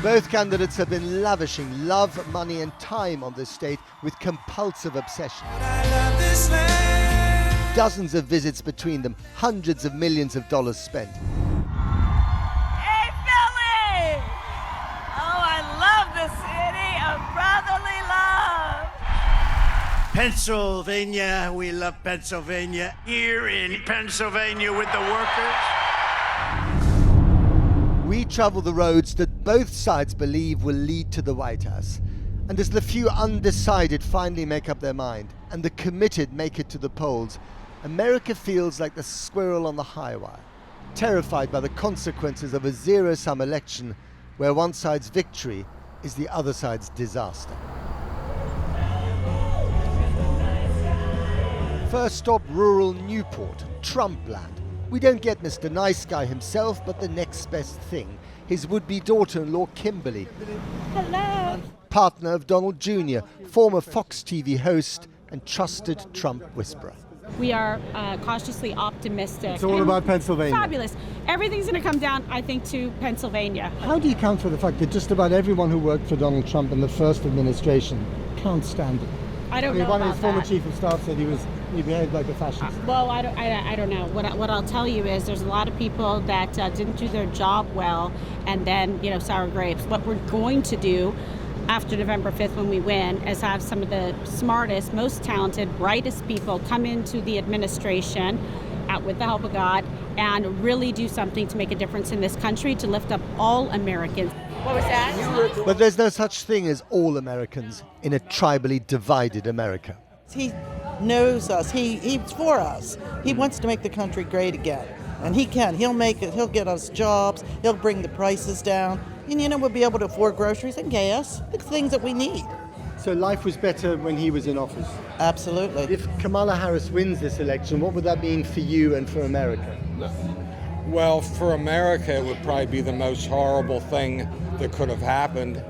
Both candidates have been lavishing love, money and time on this state with compulsive obsession. Dozens of visits between them, hundreds of millions of dollars spent. Hey, Philly! Oh, I love the city of brotherly love. Pennsylvania, we love Pennsylvania. Here in Pennsylvania with the workers. We travel the roads that both sides believe will lead to the White House. And as the few undecided finally make up their mind and the committed make it to the polls, America feels like the squirrel on the high wire, terrified by the consequences of a zero-sum election where one side's victory is the other side's disaster. First stop, rural Newport, Trumpland. We don't get Mr. Nice Guy himself, but the next best thing, his would-be daughter-in-law Kimberly. Hello. Partner of Donald Jr., former Fox TV host and trusted Trump whisperer. We are cautiously optimistic. It's all about Pennsylvania. Fabulous. Everything's going to come down, I think, to Pennsylvania. How do you account for the fact that just about everyone who worked for Donald Trump in the first administration can't stand him? I don't know One of about his former that. chief of staff said he behaved like a fascist. Well, I don't know. What I'll tell you is there's a lot of people that didn't do their job well, and then, sour grapes. What we're going to do after November 5th when we win is have some of the smartest, most talented, brightest people come into the administration with the help of God and really do something to make a difference in this country, to lift up all Americans. What was that? But there's no such thing as all Americans in a tribally divided America. He knows us. He's for us. He wants to make the country great again. And he can. He'll make it. He'll get us jobs. He'll bring the prices down. And, we'll be able to afford groceries and gas, the things that we need. So life was better when he was in office. Absolutely. If Kamala Harris wins this election, what would that mean for you and for America? Well, for America, it would probably be the most horrible thing that could have happened.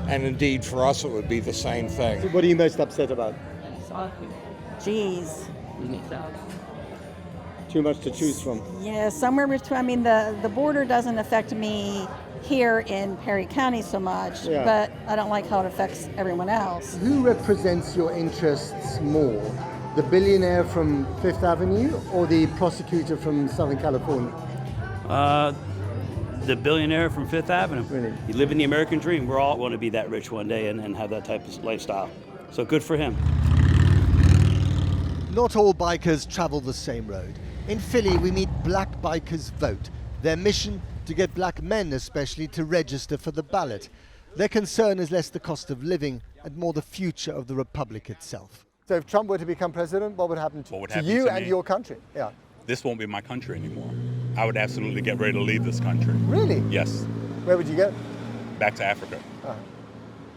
And indeed, for us, it would be the same thing. What are you most upset about? Jeez. Too much to choose from. Yeah, somewhere between, the border doesn't affect me here in Perry County so much, Yeah. but I don't like how it affects everyone else. Who represents your interests more? The billionaire from Fifth Avenue or the prosecutor from Southern California? The billionaire from Fifth Avenue. Really? You live in the American dream. We're all going to be that rich one day and have that type of lifestyle. So good for him. Not all bikers travel the same road. In Philly, we meet Black Bikers Vote. Their mission, to get black men especially to register for the ballot. Their concern is less the cost of living and more the future of the republic itself. So if Trump were to become president, what would happen to you and your country? Yeah. This won't be my country anymore. I would absolutely get ready to leave this country. Really? Yes. Where would you go? Back to Africa. Uh-huh.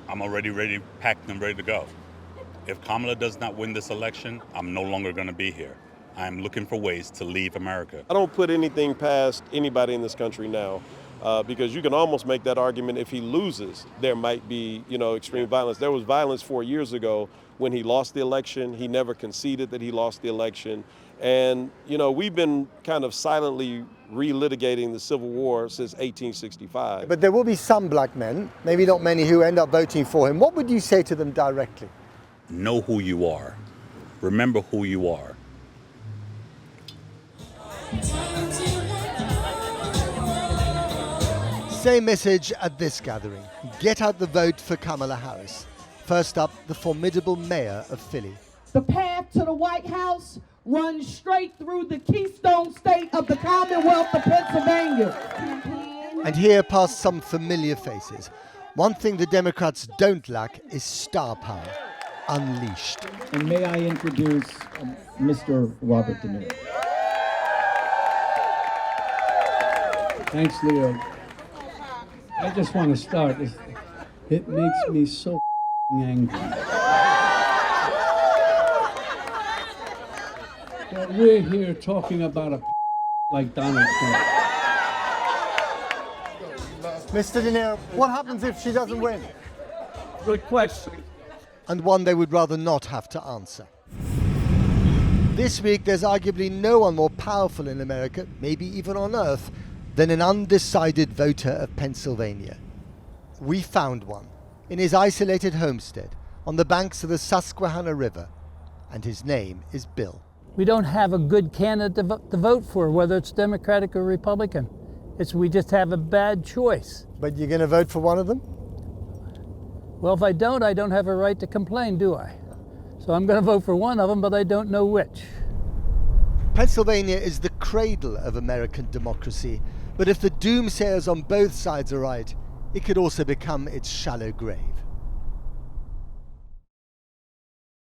I'm already ready, packed and ready to go. If Kamala does not win this election, I'm no longer going to be here. I'm looking for ways to leave America. I don't put anything past anybody in this country now, because you can almost make that argument if he loses, there might be, extreme violence. There was violence 4 years ago when he lost the election. He never conceded that he lost the election. And, we've been kind of silently relitigating the Civil War since 1865. But there will be some black men, maybe not many, who end up voting for him. What would you say to them directly? Know who you are. Remember who you are. Same message at this gathering. Get out the vote for Kamala Harris. First up, the formidable mayor of Philly. The path to the White House runs straight through the keystone state of the Commonwealth of Pennsylvania. And here past some familiar faces. One thing the Democrats don't lack is star power, unleashed. And may I introduce Mr. Robert De Niro. Thanks, Leo. I just want to start. It makes me so angry that we're here talking about a like Donald Trump. Mr. De Niro, what happens if she doesn't win? Good question. And one they would rather not have to answer. This week, there's arguably no one more powerful in America, maybe even on Earth, than an undecided voter of Pennsylvania. We found one in his isolated homestead on the banks of the Susquehanna River, and his name is Bill. We don't have a good candidate to vote for, whether it's Democratic or Republican. We just have a bad choice. But you're going to vote for one of them? Well, if I don't have a right to complain, do I? So I'm going to vote for one of them, but I don't know which. Pennsylvania is the cradle of American democracy, but if the doomsayers on both sides are right, it could also become its shallow grave.